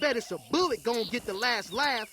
bet it's a bullet gonna get the last laugh.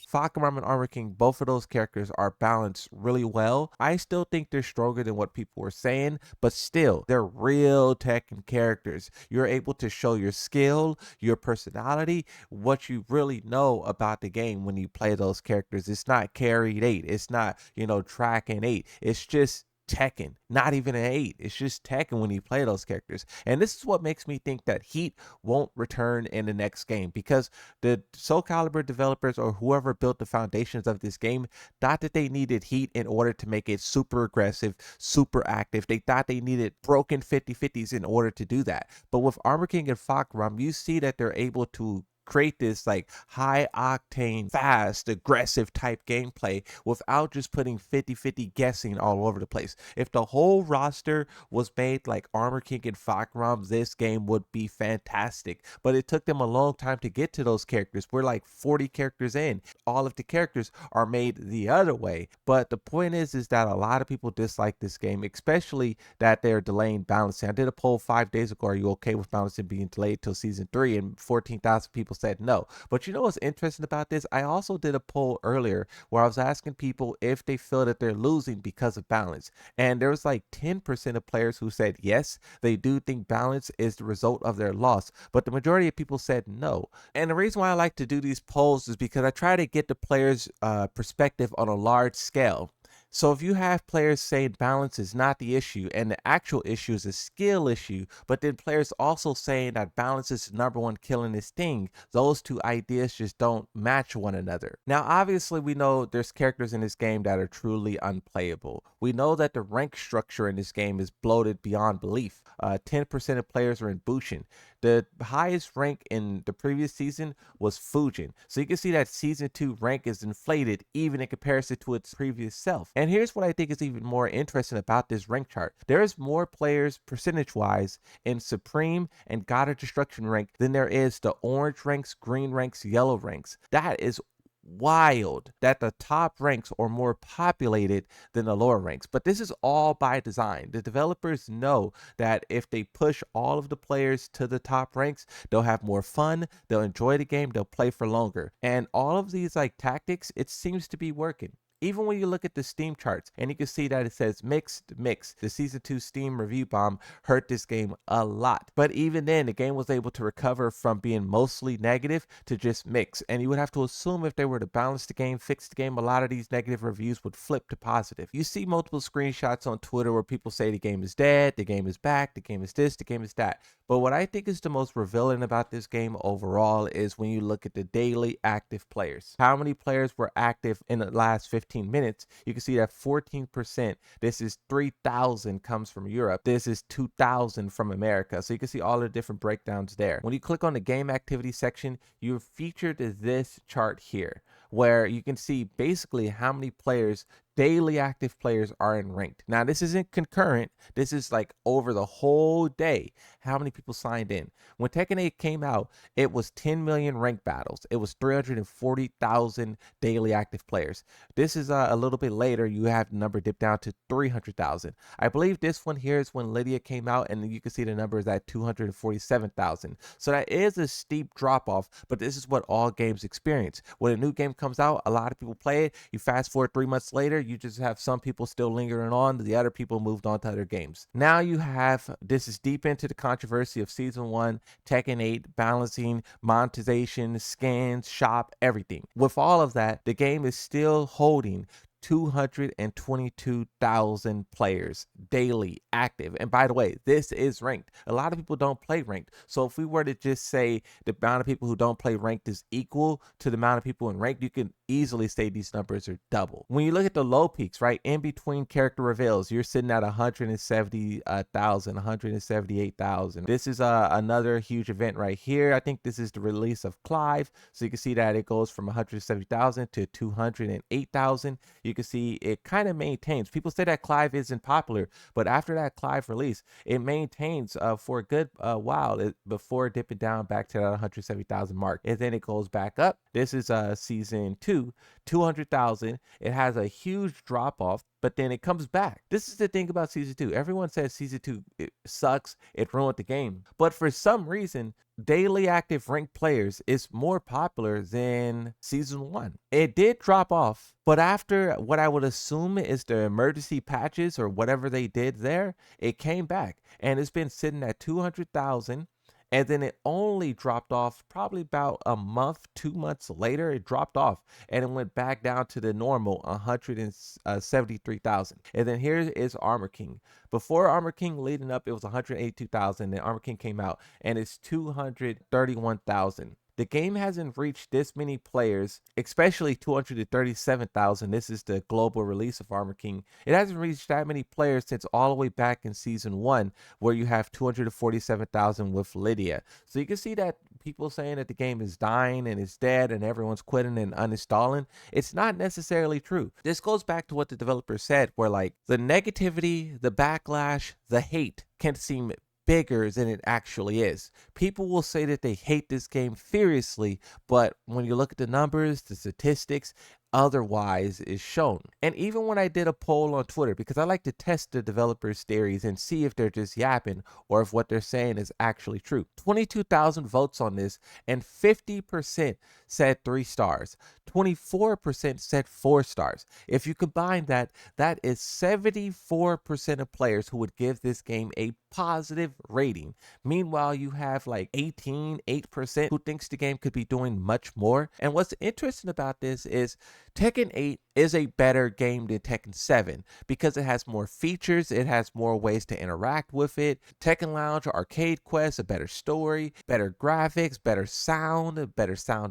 Fakaram and Armor King, both of those characters are balanced really well. I still think they're stronger than what people were saying, but still, they're real Tekken characters. You're able to show your skill, your personality, what you really know about the game when you play those characters. It's not carried 8. It's not, track and 8. It's just Tekken, not even an 8. It's just Tekken when you play those characters. And this is what makes me think that Heat won't return in the next game, because the Soul Calibur developers or whoever built the foundations of this game thought that they needed Heat in order to make it super aggressive, super active. They thought they needed broken 50-50s in order to do that. But with Armor King and Fakaram, you see that they're able to create this like high octane, fast, aggressive type gameplay without just putting 50-50 guessing all over the place. If the whole roster was made like Armor King and Fakaram, this game would be fantastic. But it took them a long time to get to those characters. We're like 40 characters in. All of the characters are made the other way. But the point is that a lot of people dislike this game, especially that they're delaying balancing. I did a poll 5 days ago. Are you okay with balancing being delayed till season 3? And 14,000 people said no. But you know what's interesting about this? I also did a poll earlier where I was asking people if they feel that they're losing because of balance. And there was like 10% of players who said yes, they do think balance is the result of their loss. But the majority of people said no. And the reason why I like to do these polls is because I try to get the players' perspective on a large scale. So if you have players saying balance is not the issue and the actual issue is a skill issue, but then players also saying that balance is the number one killing this thing, those two ideas just don't match one another. Now, obviously, we know there's characters in this game that are truly unplayable. We know that the rank structure in this game is bloated beyond belief. 10% of players are in Bushin. The highest rank in the previous season was Fujin. So you can see that season 2 rank is inflated even in comparison to its previous self. And here's what I think is even more interesting about this rank chart. There is more players percentage-wise in Supreme and God of Destruction rank than there is the orange ranks, green ranks, yellow ranks. That is wild that the top ranks are more populated than the lower ranks. But this is all by design. The developers know that if they push all of the players to the top ranks, they'll have more fun, they'll enjoy the game, they'll play for longer. And all of these like tactics, it seems to be working. Even when you look at the Steam charts and you can see that it says mixed, mixed. The season 2 Steam review bomb hurt this game a lot. But even then, the game was able to recover from being mostly negative to just mixed. And you would have to assume if they were to balance the game, fix the game, a lot of these negative reviews would flip to positive. You see multiple screenshots on Twitter where people say the game is dead, the game is back, the game is this, the game is that. But what I think is the most revealing about this game overall is when you look at the daily active players. How many players were active in the last 15 minutes? You can see that 14%. This is 3,000 comes from Europe. This is 2,000 from America. So you can see all the different breakdowns there. When you click on the game activity section, you're featured this chart here, where you can see basically how many players, daily active players, are in ranked. Now, this isn't concurrent. This is like over the whole day, how many people signed in. When Tekken 8 came out, it was 10 million ranked battles. It was 340,000 daily active players. This is a little bit later. You have the number dip down to 300,000. I believe this one here is when Lydia came out, and you can see the number is at 247,000. So that is a steep drop off, but this is what all games experience. When a new game comes out, a lot of people play it. You fast forward 3 months later, you just have some people still lingering on. The other people moved on to other games. Now you have, this is deep into the controversy of season 1, Tekken 8, balancing, monetization, skins, shop, everything. With all of that, the game is still holding 222,000 players daily active. And by the way, this is ranked. A lot of people don't play ranked. So if we were to just say the amount of people who don't play ranked is equal to the amount of people in ranked, you can easily say these numbers are double. When you look at the low peaks, right, in between character reveals, you're sitting at 170,000, 178,000. This is another huge event right here. I think this is the release of Clive. So you can see that it goes from 170,000 to 208,000. You can see it kind of maintains. People say that Clive isn't popular, but after that Clive release, it maintains for a good while before dipping down back to that 170,000 mark. And then it goes back up. This is season 2, 200,000. It has a huge drop off. but then it comes back. This is the thing about season 2. Everyone says season 2 it sucks, it ruined the game. But for some reason, daily active ranked players is more popular than season 1. It did drop off, but after what I would assume is the emergency patches or whatever they did there, it came back and it's been sitting at 200,000, and then it only dropped off probably about a month, 2 months later. It dropped off and it went back down to the normal 173,000. And then here is Armor King. Before Armor King leading up, it was 182,000. Then Armor King came out and it's 231,000. The game hasn't reached this many players, especially 237,000. This is the global release of Armor King. It hasn't reached that many players since all the way back in season 1, where you have 247,000 with Lydia. So you can see that people saying that the game is dying and it's dead and everyone's quitting and uninstalling. It's not necessarily true. This goes back to what the developer said, where like the negativity, the backlash, the hate can seem bigger than it actually is. People will say that they hate this game furiously, but when you look at the numbers, the statistics, otherwise is shown. And even when I did a poll on Twitter, because I like to test the developers' theories and see if they're just yapping or if what they're saying is actually true. 22,000 votes on this, and 50% said 3 stars. 24% said 4 stars. If you combine that, that is 74% of players who would give this game a positive rating. Meanwhile, you have like 8% who thinks the game could be doing much more. And what's interesting about this is Tekken 8 is a better game than Tekken 7 because it has more features, it has more ways to interact with it. Tekken Lounge, Arcade Quest, a better story, better graphics, better sound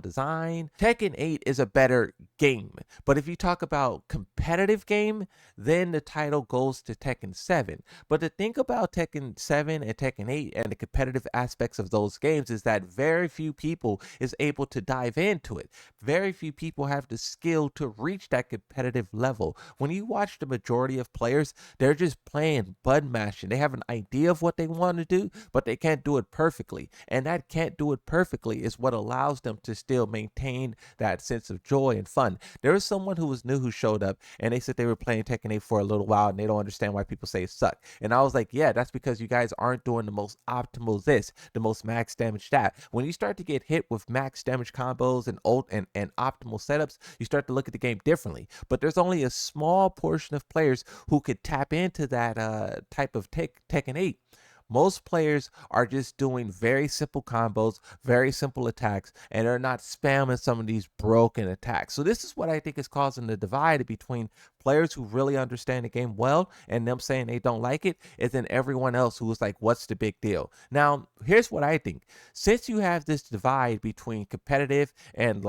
design. Tekken 8 is a better game. But if you talk about competitive game, then the title goes to Tekken 7. But the thing about Tekken 7 and Tekken 8 and the competitive aspects of those games is that very few people is able to dive into it. Very few people have the skill to reach that competitive level. When you watch the majority of players, they're just playing button mashing. They have an idea of what they want to do, but they can't do it perfectly. And that can't do it perfectly is what allows them to still maintain that sense of joy and fun. There was someone who was new who showed up and they said they were playing Tekken 8 for a little while and they don't understand why people say it suck. And I was like, yeah, that's because you guys aren't doing the most optimal this, the most max damage that. When you start to get hit with max damage combos and optimal setups, you start to look at the game differently. But there's only a small portion of players who could tap into that type of Tekken 8. Most players are just doing very simple combos, very simple attacks, and they're not spamming some of these broken attacks. So this is what I think is causing the divide between players who really understand the game well and them saying they don't like it, and then everyone else who is like, what's the big deal? Now, here's what I think. Since you have this divide between competitive and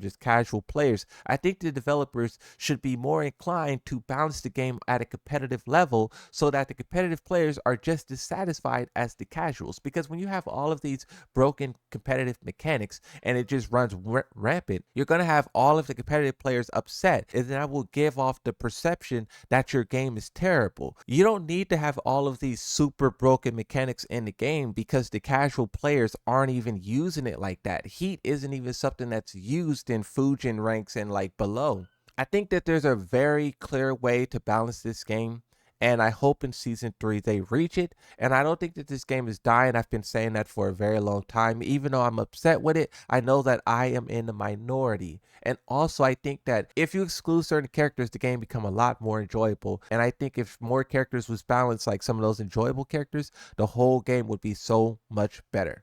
just casual players, I think the developers should be more inclined to balance the game at a competitive level so that the competitive players are just as satisfied as the casuals. Because when you have all of these broken competitive mechanics and it just runs rampant, you're going to have all of the competitive players upset, and that will give off the perception that your game is terrible. You don't need to have all of these super broken mechanics in the game because the casual players aren't even using it like that. Heat isn't even something that's used in Fujin ranks and like below. I think that there's a very clear way to balance this game, and I hope in season 3 they reach it. And I don't think that this game is dying. I've been saying that for a very long time. Even though I'm upset with it, I know that I am in the minority. And also, I think that if you exclude certain characters, the game become a lot more enjoyable. And I think if more characters was balanced, like some of those enjoyable characters, the whole game would be so much better.